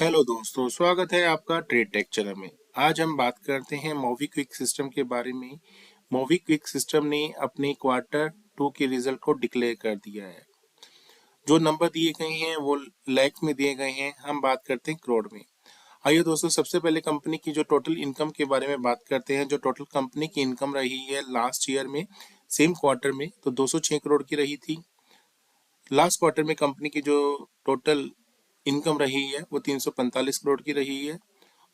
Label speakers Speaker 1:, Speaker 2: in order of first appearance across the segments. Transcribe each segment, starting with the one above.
Speaker 1: Hello दोस्तों, स्वागत है आपका ट्रेड टेक चैनल में। आज हम बात करते हैं मोबीक्विक सिस्टम के बारे में। मोबीक्विक सिस्टम ने अपने क्वार्टर 2 के रिजल्ट को डिक्लेयर कर दिया है। जो नंबर दिए गए हैं वो लैख में दिए गए हैं। हम बात करते हैं करोड़ में। आइए दोस्तों, सबसे पहले कंपनी की जो टोटल इनकम के बारे में बात करते हैं। जो टोटल कंपनी की इनकम रही है लास्ट ईयर में सेम क्वार्टर में तो 206 करोड़ की रही थी। लास्ट क्वार्टर में कंपनी की जो टोटल इनकम रही है वो 345 करोड़ की रही है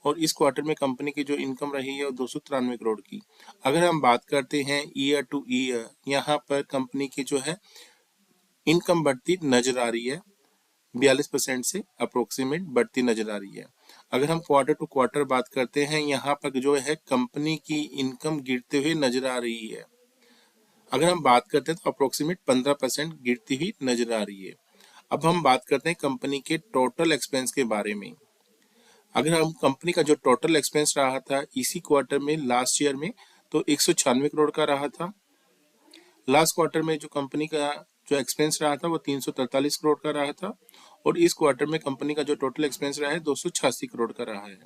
Speaker 1: और इस क्वार्टर में कंपनी की जो इनकम रही है वो 293 करोड़ की। अगर हम बात करते हैं ईयर टू ईयर, यहाँ पर कंपनी की जो है इनकम बढ़ती नजर आ रही है, 42% से अप्रोक्सीमेट बढ़ती नजर आ रही है। अगर हम क्वार्टर टू क्वार्टर बात करते हैं, यहाँ पर जो है कंपनी की इनकम गिरते हुए नजर आ रही है। अगर हम बात करते हैं तो अप्रोक्सीमेट 15% गिरती हुई नजर आ रही है। अब हम बात करते हैं कंपनी के टोटल एक्सपेंस के बारे में। अगर हम कंपनी का जो टोटल एक्सपेंस रहा था इसी क्वार्टर में लास्ट ईयर में तो 196 करोड़ का रहा था। लास्ट क्वार्टर में जो कंपनी का जो एक्सपेंस रहा था वो 343 करोड़ का रहा था और इस क्वार्टर में कंपनी का जो टोटल एक्सपेंस रहा है 286 करोड़ का रहा है।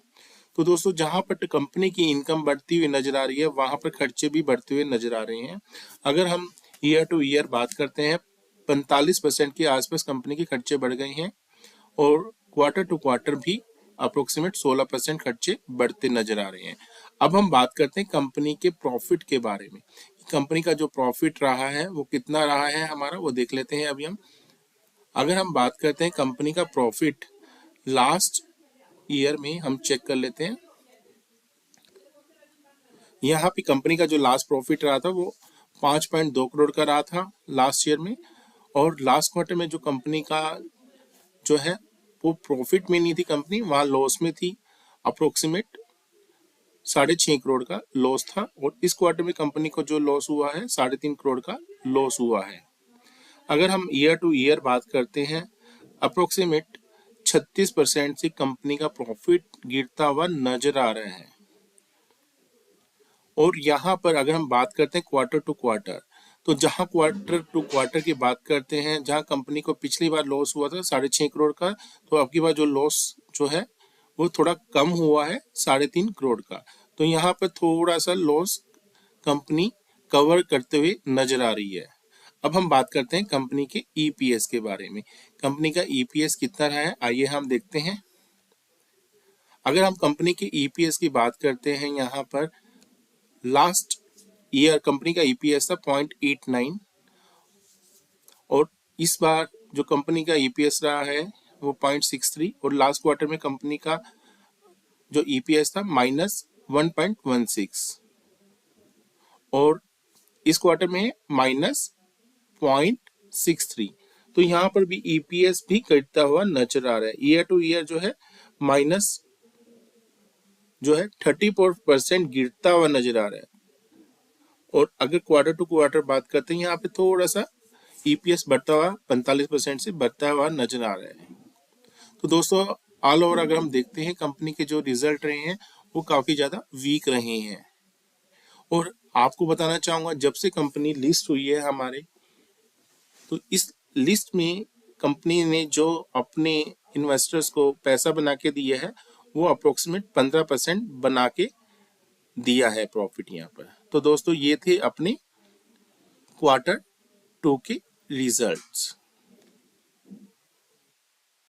Speaker 1: तो दोस्तों, जहां पर कंपनी की इनकम बढ़ती हुई नजर आ रही है वहां पर खर्चे भी बढ़ते हुए नजर आ रहे हैं। अगर हम ईयर टू ईयर बात करते हैं, 45% के आसपास कंपनी के खर्चे बढ़ गए हैं और क्वार्टर टू क्वार्टर भी अप्रोक्सीमेट 16% खर्चे बढ़ते नजर आ रहे हैं। अब हम बात करते हैं कंपनी के प्रॉफिट के बारे में। कंपनी का जो प्रॉफिट रहा है वो कितना रहा है हमारा, वो देख लेते हैं अभी हम। अगर हम बात करते हैं कंपनी का प्रॉफिट लास्ट ईयर में, हम चेक कर लेते हैं। यहाँ पे कंपनी का जो लास्ट प्रॉफिट रहा था वो 5.2 करोड़ का रहा था लास्ट ईयर में और लास्ट क्वार्टर में जो कंपनी का जो है वो प्रॉफिट में नहीं थी, कंपनी वहां लॉस में थी। अप्रोक्सीमेट 6.5 करोड़ का लॉस था और इस क्वार्टर में कंपनी को जो लॉस हुआ है 3.5 करोड़ का लॉस हुआ है। अगर हम ईयर टू ईयर बात करते हैं, अप्रोक्सीमेट 36% से कंपनी का प्रॉफिट गिरता हुआ नजर आ रहा है। और यहाँ पर अगर हम बात करते हैं क्वार्टर टू क्वार्टर, तो जहां क्वार्टर टू क्वार्टर की बात करते हैं, जहां कंपनी को पिछली बार लॉस हुआ था 6.5 करोड़ का, तो अब की बार जो लॉस जो है वो थोड़ा कम हुआ है 3.5 करोड़ का। तो यहाँ पर थोड़ा सा लॉस कंपनी कवर करते हुए नजर आ रही है। अब हम बात करते हैं कंपनी के ईपीएस के बारे में। कंपनी का ईपीएस कितना रहा है आइए हम देखते हैं। अगर हम कंपनी के ईपीएस की बात करते हैं, यहाँ पर लास्ट ईयर कंपनी का ईपीएस था 0.89 और इस बार जो कंपनी का ईपीएस रहा है वो 0.63 और लास्ट क्वार्टर में कंपनी का जो ईपीएस था -1.16 और इस क्वार्टर में -0.63। तो यहाँ पर भी ईपीएस भी घटता हुआ नजर आ रहा है। ईयर टू ईयर जो है माइनस जो है 34% गिरता हुआ नजर आ रहा है और अगर क्वार्टर टू क्वार्टर बात करते हैं, यहाँ पे थोड़ा सा ईपीएस बढ़ता हुआ 45% से बढ़ता हुआ नजर आ रहा है। तो दोस्तों, ऑल ओवर अगर हम देखते हैं कंपनी के जो रिजल्ट रहे हैं वो काफी ज्यादा वीक रहे हैं। और आपको बताना चाहूंगा, जब से कंपनी लिस्ट हुई है हमारे, तो इस लिस्ट में कंपनी ने जो अपने इन्वेस्टर्स को पैसा बना के दिया है वो अप्रोक्सीमेट 15% बना के दिया है प्रॉफिट यहाँ पर। तो दोस्तों, ये थे अपने क्वार्टर 2 के रिजल्ट्स।